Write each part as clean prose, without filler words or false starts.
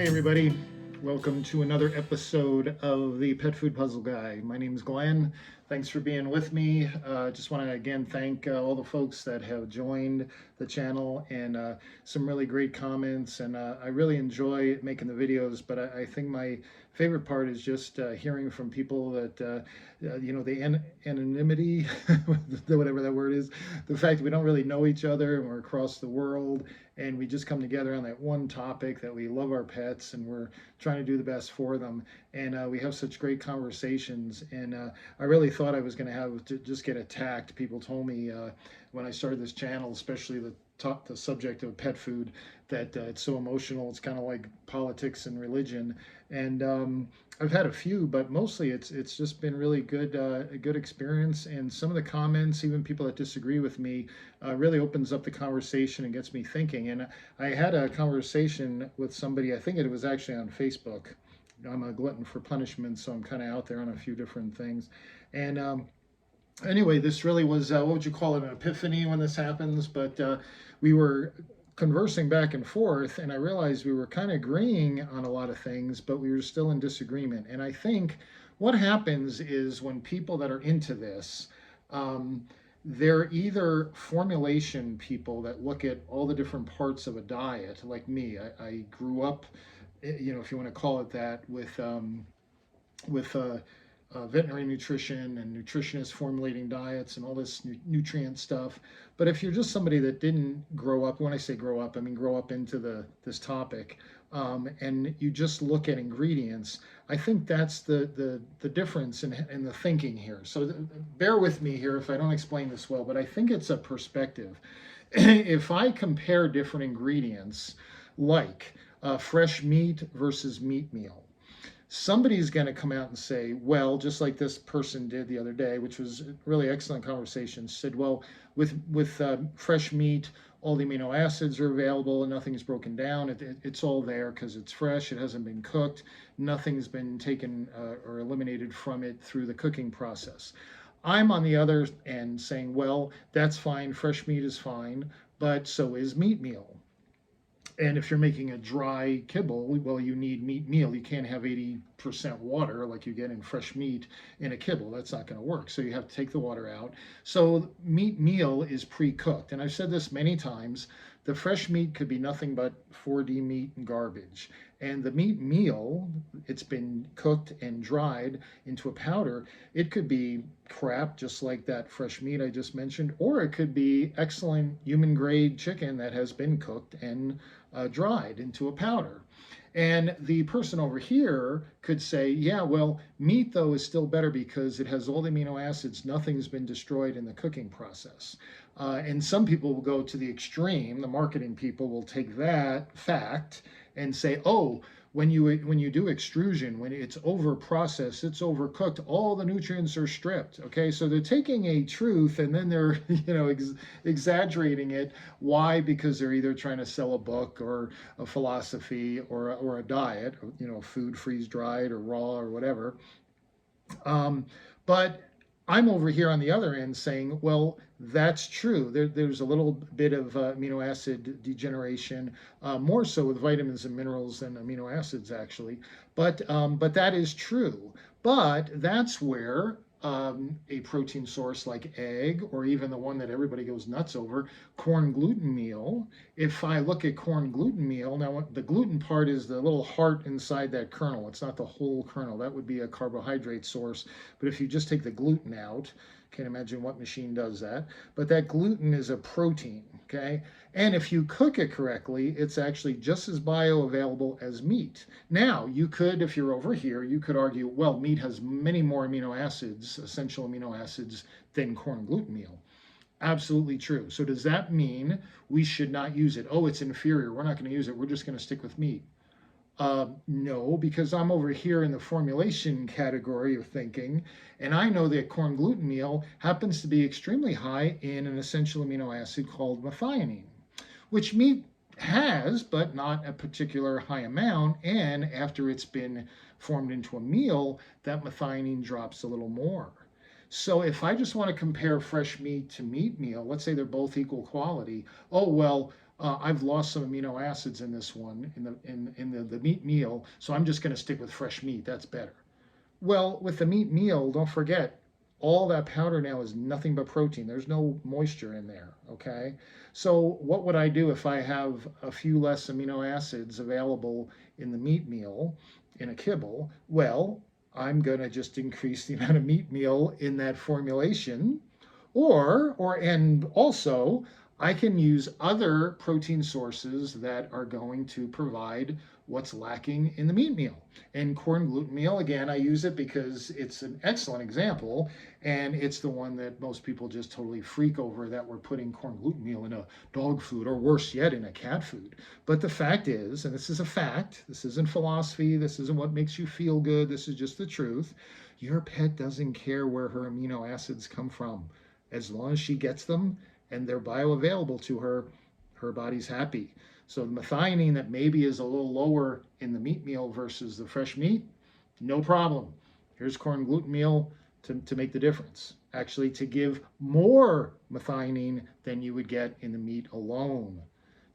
Hey everybody, welcome to another episode of the Pet Food Puzzle Guy. My name is Glenn. Thanks for being with me. Just want to again thank all the folks that have joined the channel and some really great comments. And I really enjoy making the videos, but I think my favorite part is just hearing from people that, the anonymity, whatever that word is, the fact that we don't really know each other and we're across the world and we just come together on that one topic that we love our pets and we're trying to do the best for them. And we have such great conversations. And I really thought I was going to have to just get attacked. People told me when I started this channel, especially the subject of pet food, that it's so emotional. It's kind of like politics and religion. And I've had a few, but mostly it's just been really good, a good experience. And some of the comments, even people that disagree with me, really opens up the conversation and gets me thinking. And I had a conversation with somebody. I think it was actually on Facebook. I'm a glutton for punishment, so I'm kind of out there on a few different things. And anyway, this really was, what would you call it, an epiphany when this happens? But we were conversing back and forth, and I realized we were kind of agreeing on a lot of things, but we were still in disagreement. And I think what happens is when people that are into this, they're either formulation people that look at all the different parts of a diet, like me. I grew up, if you want to call it that, with veterinary nutrition and nutritionists formulating diets and all this nutrient stuff. But if you're just somebody that didn't grow up, when I say grow up, I mean grow up into this topic, and you just look at ingredients, I think that's the difference in the thinking here. So bear with me here if I don't explain this well, but I think it's a perspective. If I compare different ingredients, like fresh meat versus meat meal, somebody's going to come out and say, well, just like this person did the other day, which was a really excellent conversation, said, well, with fresh meat, all the amino acids are available and nothing's broken down. It's all there because it's fresh. It hasn't been cooked. Nothing's been taken or eliminated from it through the cooking process. I'm on the other end saying, well, that's fine. Fresh meat is fine, but so is meat meal. And if you're making a dry kibble, well, you need meat meal. You can't have 80% water like you get in fresh meat in a kibble. That's not going to work. So you have to take the water out. So meat meal is pre-cooked. And I've said this many times. The fresh meat could be nothing but 4D meat and garbage. And the meat meal, it's been cooked and dried into a powder. It could be crap, just like that fresh meat I just mentioned, or it could be excellent human grade chicken that has been cooked and dried into a powder. And the person over here could say, yeah, well, meat though is still better because it has all the amino acids. Nothing's been destroyed in the cooking process. And some people will go to the extreme. The marketing people will take that fact and say, oh, when you do extrusion, when it's over processed, it's overcooked, all the nutrients are stripped. Okay, so they're taking a truth and then they're exaggerating it. Why? Because they're either trying to sell a book or a philosophy or a diet, food freeze dried or raw or whatever. But I'm over here on the other end saying, well, that's true. There's a little bit of amino acid degeneration, more so with vitamins and minerals than amino acids, actually. But that is true. But that's where a protein source like egg, or even the one that everybody goes nuts over, corn gluten meal. If I look at corn gluten meal, now the gluten part is the little heart inside that kernel. It's not the whole kernel. That would be a carbohydrate source. But if you just take the gluten out, can't imagine what machine does that. But that gluten is a protein, okay? And if you cook it correctly, it's actually just as bioavailable as meat. Now, you could, if you're over here, you could argue, well, meat has many more amino acids, essential amino acids, than corn gluten meal. Absolutely true. So does that mean we should not use it? Oh, it's inferior. We're not going to use it. We're just going to stick with meat. No, because I'm over here in the formulation category of thinking, and I know that corn gluten meal happens to be extremely high in an essential amino acid called methionine, which meat has, but not a particular high amount. And after it's been formed into a meal, that methionine drops a little more. So if I just want to compare fresh meat to meat meal, let's say they're both equal quality, oh, well, I've lost some amino acids in this one in the meat meal, so I'm just going to stick with fresh meat. That's better. Well, with the meat meal, don't forget, all that powder now is nothing but protein. There's no moisture in there, okay? So what would I do if I have a few less amino acids available in the meat meal in a kibble? Well, I'm going to just increase the amount of meat meal in that formulation, and also I can use other protein sources that are going to provide what's lacking in the meat meal. And corn gluten meal, again, I use it because it's an excellent example, and it's the one that most people just totally freak over, that we're putting corn gluten meal in a dog food, or worse yet, in a cat food. But the fact is, and this is a fact, this isn't philosophy, this isn't what makes you feel good, this is just the truth, your pet doesn't care where her amino acids come from. As long as she gets them and they're bioavailable to her, her body's happy. So the methionine that maybe is a little lower in the meat meal versus the fresh meat, no problem. Here's corn gluten meal to make the difference. Actually, to give more methionine than you would get in the meat alone.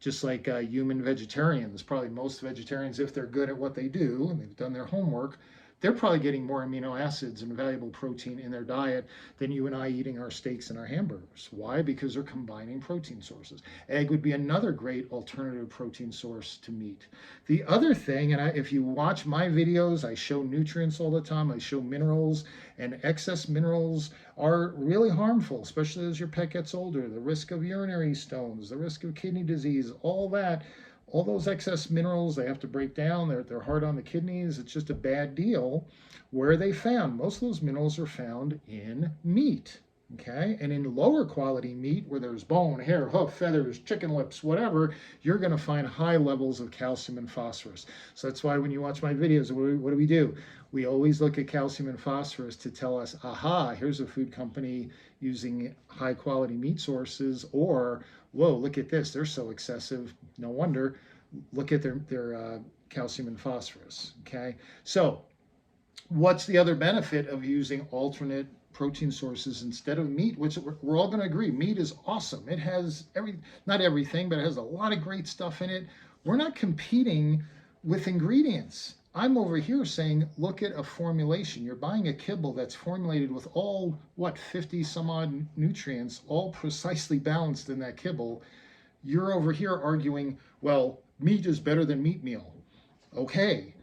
Just like human vegetarians, probably most vegetarians, if they're good at what they do and they've done their homework, they're probably getting more amino acids and valuable protein in their diet than you and I eating our steaks and our hamburgers. Why? Because they're combining protein sources. Egg would be another great alternative protein source to meat. The other thing, and if you watch my videos, I show nutrients all the time, I show minerals, and excess minerals are really harmful, especially as your pet gets older. The risk of urinary stones, the risk of kidney disease, all that, all those excess minerals they have to break down, they're hard on the kidneys, it's just a bad deal. Where are they found? Most of those minerals are found in meat, okay? And in lower quality meat, where there's bone, hair, hoof, feathers, chicken lips, whatever, you're going to find high levels of calcium and phosphorus. So that's why when you watch my videos, what do? We always look at calcium and phosphorus to tell us, aha, here's a food company using high quality meat sources, or whoa, look at this, they're so excessive, no wonder. Look at their calcium and phosphorus, okay? So what's the other benefit of using alternate protein sources instead of meat, which we're all going to agree, meat is awesome. It has not everything, but it has a lot of great stuff in it. We're not competing with ingredients. I'm over here saying, look at a formulation. You're buying a kibble that's formulated with all, 50 some odd nutrients, all precisely balanced in that kibble. You're over here arguing, well, meat is better than meat meal. Okay,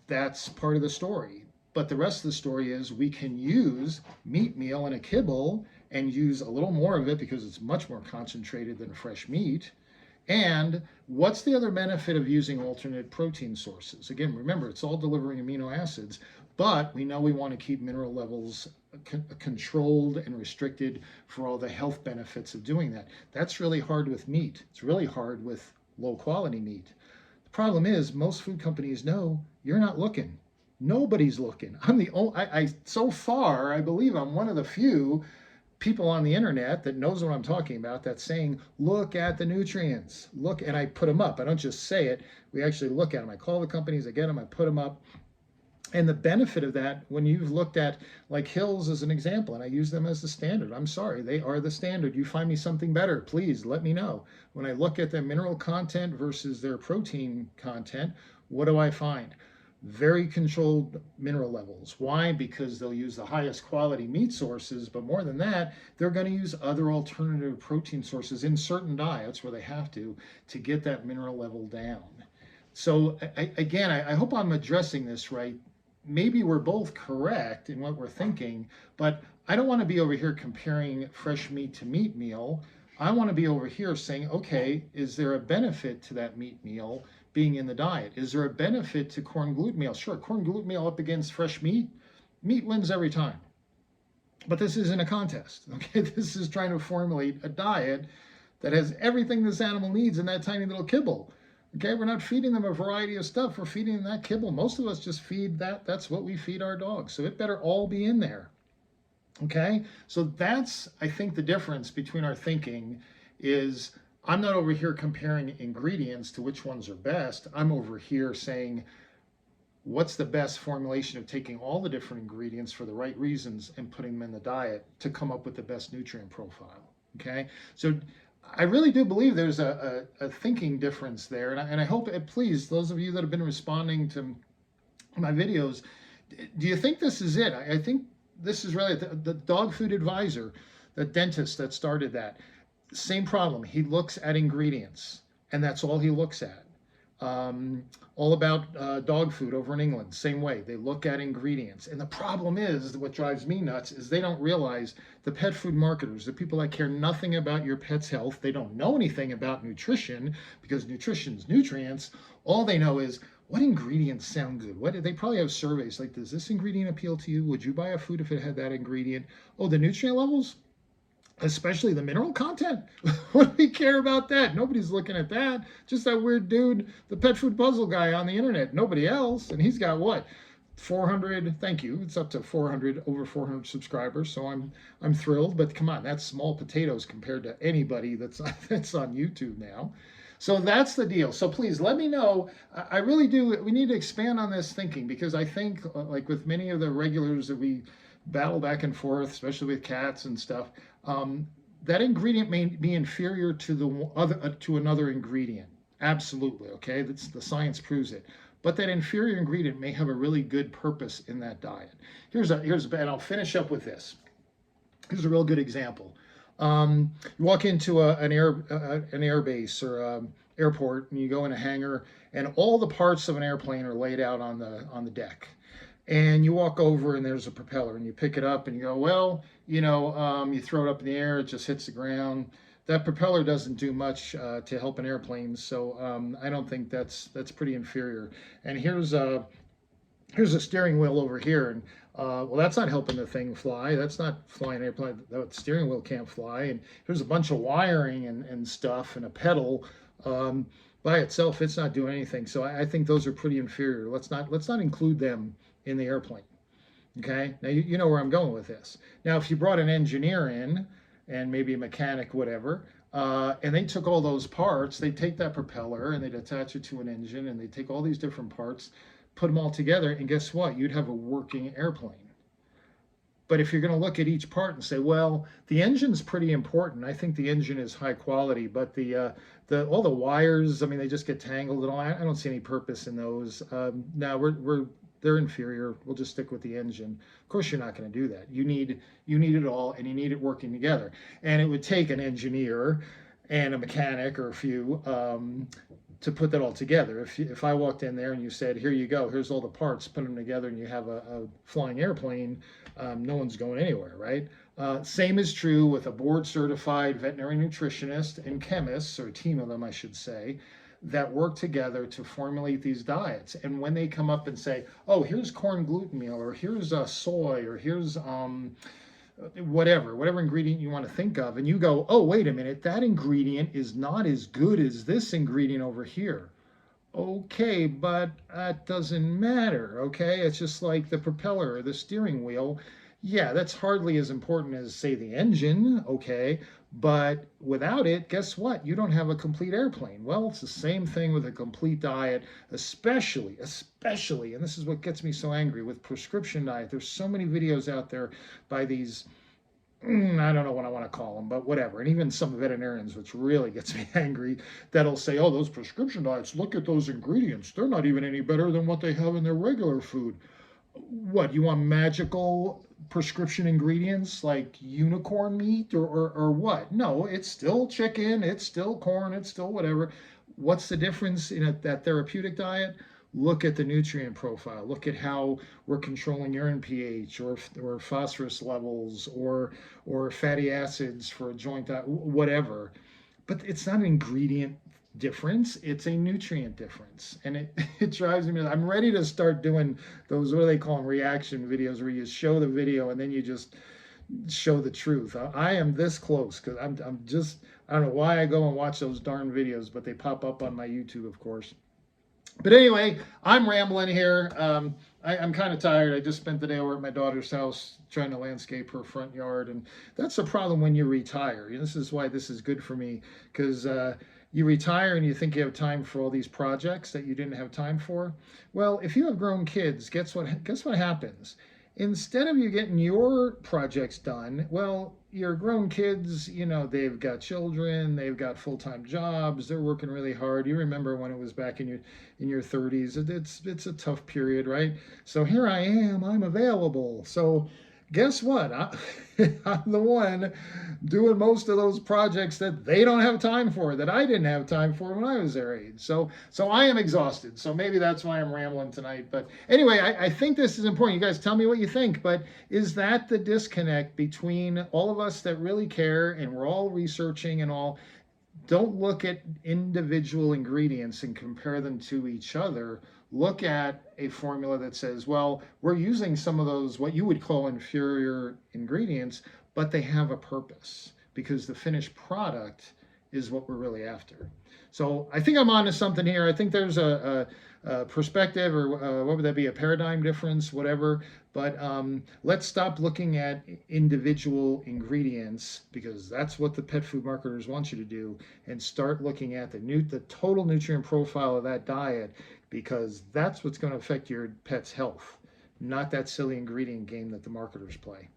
that's part of the story. But the rest of the story is we can use meat meal in a kibble and use a little more of it because it's much more concentrated than fresh meat. And what's the other benefit of using alternate protein sources? Again, remember, it's all delivering amino acids, but we know we want to keep mineral levels controlled and restricted for all the health benefits of doing that. That's really hard with meat. It's really hard with low quality meat. The problem is most food companies know you're not looking. Nobody's looking. I'm the only, so far, I believe I'm one of the few people on the internet that knows what I'm talking about, that's saying, look at the nutrients, look, and I put them up. I don't just say it, we actually look at them. I call the companies, I get them, I put them up. And the benefit of that, when you've looked at, like Hills as an example, and I use them as the standard, I'm sorry, they are the standard. You find me something better, please let me know. When I look at the mineral content versus their protein content, what do I find? Very controlled mineral levels. Why? Because they'll use the highest quality meat sources, but more than that, they're going to use other alternative protein sources in certain diets where they have to get that mineral level down. So again, I hope I'm addressing this right. Maybe we're both correct in what we're thinking, but I don't want to be over here comparing fresh meat to meat meal. I want to be over here saying, okay, is there a benefit to that meat meal being in the diet? Is there a benefit to corn gluten meal? Sure, corn gluten meal up against fresh meat, meat wins every time. But this isn't a contest, okay? This is trying to formulate a diet that has everything this animal needs in that tiny little kibble. Okay, we're not feeding them a variety of stuff. We're feeding them that kibble. Most of us just feed that. That's what we feed our dogs. So it better all be in there. Okay, so that's, I think, the difference between our thinking is I'm not over here comparing ingredients to which ones are best. I'm over here saying, what's the best formulation of taking all the different ingredients for the right reasons and putting them in the diet to come up with the best nutrient profile? Okay, so I really do believe there's a thinking difference there, and I hope it, please, those of you that have been responding to my videos, do you think this is it? I think this is really the dog food advisor, the dentist that started that. Same problem. He looks at ingredients, and that's all he looks at. All about dog food over in England, same way. They look at ingredients. And the problem is, what drives me nuts is they don't realize the pet food marketers, the people that care nothing about your pet's health, they don't know anything about nutrition because nutrition's nutrients. All they know is what ingredients sound good. What they probably have surveys like, does this ingredient appeal to you? Would you buy a food if it had that ingredient? Oh, the nutrient levels? Especially the mineral content. What do we care about that? Nobody's looking at that. Just that weird dude, the pet food puzzle guy on the internet. Nobody else. And he's got what? 400, thank you. It's up to 400, over 400 subscribers. So I'm thrilled. But come on, that's small potatoes compared to anybody that's on YouTube now. So that's the deal. So please let me know. I really do. We need to expand on this thinking, because I think, like with many of the regulars that we battle back and forth, especially with cats and stuff, that ingredient may be inferior to the other to another ingredient. Absolutely, okay. That's the science proves it. But that inferior ingredient may have a really good purpose in that diet. And I'll finish up with this. Here's a real good example. You walk into an air base or airport, and you go in a hangar, and all the parts of an airplane are laid out on the deck. And you walk over, and there's a propeller, and you pick it up, and you go, well, you throw it up in the air, it just hits the ground. That propeller doesn't do much to help an airplane, so I don't think that's pretty inferior. And here's a steering wheel over here, and well, that's not helping the thing fly. That's not flying an airplane. The steering wheel can't fly. And here's a bunch of wiring and stuff and a pedal. By itself, it's not doing anything. So I think those are pretty inferior. Let's not include them in the airplane. Okay. Now you know where I'm going with this. Now, if you brought an engineer in, and maybe a mechanic, whatever, and they took all those parts, they take that propeller and they'd attach it to an engine, and they take all these different parts, put them all together, and guess what? You'd have a working airplane. But if you're going to look at each part and say, well, the engine's pretty important, I think the engine is high quality, but the all the wires, I mean, they just get tangled and all. I don't see any purpose in those. Now they're inferior. We'll just stick with the engine. Of course, you're not going to do that. You need it all, and you need it working together. And it would take an engineer and a mechanic or a few to put that all together. If I walked in there and you said, here you go, here's all the parts, put them together, and you have a flying airplane, no one's going anywhere, right? Same is true with a board certified veterinary nutritionist and chemists, or a team of them, I should say, that work together to formulate these diets. And when they come up and say, oh, here's corn gluten meal, or here's soy, or here's whatever ingredient you want to think of, and you go, oh, wait a minute, that ingredient is not as good as this ingredient over here. Okay, but that doesn't matter, okay? It's just like the propeller or the steering wheel. Yeah, that's hardly as important as, say, the engine, okay? But without it, guess what? You don't have a complete airplane. Well, it's the same thing with a complete diet, especially, and this is what gets me so angry with prescription diet. There's so many videos out there by these, I don't know what I want to call them, but whatever. And even some veterinarians, which really gets me angry, that'll say, oh, those prescription diets, look at those ingredients. They're not even any better than what they have in their regular food. What, you want magical prescription ingredients like unicorn meat or what? No, it's still chicken, it's still corn, it's still whatever. What's the difference in that therapeutic diet? Look at the nutrient profile. Look at how we're controlling urine pH or phosphorus levels or fatty acids for a joint, whatever. But it's not an ingredient difference, it's a nutrient difference, and it drives me. I'm ready to start doing those, what do they call them, reaction videos, where you show the video and then you just show the truth. I am this close, because I'm just, I don't know why I go and watch those darn videos, but they pop up on my YouTube, of course. But anyway, I'm rambling here. I'm kind of tired. I just spent the day over at my daughter's house trying to landscape her front yard, and that's the problem when you retire. This is why this is good for me, because you retire and you think you have time for all these projects that you didn't have time for. Well, if you have grown kids, guess what happens? instead of you getting your projects done, well, your grown kids, they've got children, they've got full-time jobs, they're working really hard. You remember when it was back in your 30s, it's a tough period, right? So here I am, I'm available. So guess what? I'm the one doing most of those projects that they don't have time for, that I didn't have time for when I was their age. So I am exhausted. So maybe that's why I'm rambling tonight. But anyway, I think this is important. You guys tell me what you think. But is that the disconnect between all of us that really care and we're all researching and all? Don't look at individual ingredients and compare them to each other. Look at a formula that says, well, we're using some of those, what you would call inferior ingredients, but they have a purpose because the finished product is what we're really after. So I think I'm onto something here. I think there's a perspective, or what would that be, a paradigm difference, whatever. But let's stop looking at individual ingredients, because that's what the pet food marketers want you to do, and start looking at the total nutrient profile of that diet, because that's what's going to affect your pet's health, not that silly ingredient game that the marketers play.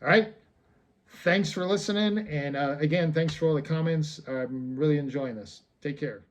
All right. Thanks for listening. And again, thanks for all the comments. I'm really enjoying this. Take care.